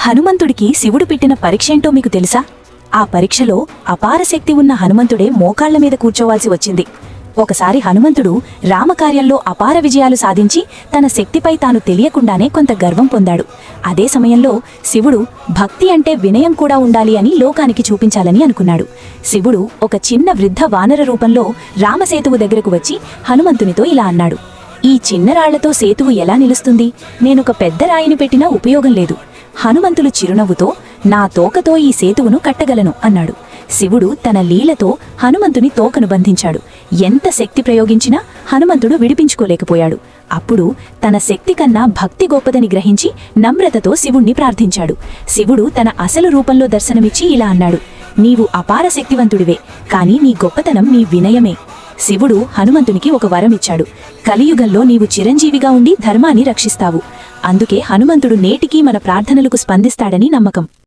హనుమంతుడికి శివుడు పెట్టిన పరీక్షేంటో మీకు తెలుసా? ఆ పరీక్షలో అపార శక్తి ఉన్న హనుమంతుడే మోకాళ్ల మీద కూర్చోవాల్సి వచ్చింది. ఒకసారి హనుమంతుడు రామకార్యంలో అపార విజయాలు సాధించి తన శక్తిపై తాను తెలియకుండానే కొంత గర్వం పొందాడు. అదే సమయంలో శివుడు భక్తి అంటే వినయం కూడా ఉండాలి అని లోకానికి చూపించాలని అనుకున్నాడు. శివుడు ఒక చిన్న వృద్ధ వానర రూపంలో రామసేతువు దగ్గరకు వచ్చి హనుమంతునితో ఇలా అన్నాడు: ఈ చిన్న రాళ్లతో సేతువు ఎలా నిలుస్తుంది? నేనొక పెద్ద రాయిని పెట్టినా ఉపయోగం లేదు. హనుమంతులు చిరునవ్వుతో, నా తోకతో ఈ సేతువును కట్టగలను అన్నాడు. శివుడు తన లీలతో హనుమంతుని తోకను బంధించాడు. ఎంత శక్తి ప్రయోగించినా హనుమంతుడు విడిపించుకోలేకపోయాడు. అప్పుడు తన శక్తి కన్నా భక్తి గొప్పదని గ్రహించి నమ్రతతో శివుణ్ణి ప్రార్థించాడు. శివుడు తన అసలు రూపంలో దర్శనమిచ్చి ఇలా అన్నాడు: నీవు అపార శక్తివంతుడివే, కాని నీ గొప్పతనం నీ వినయమే. శివుడు హనుమంతునికి ఒక వరమిచ్చాడు: కలియుగంలో నీవు చిరంజీవిగా ఉండి ధర్మాన్ని రక్షిస్తావు. అందుకే హనుమంతుడు నేటికీ మన ప్రార్థనలకు స్పందిస్తాడని నమ్మకం.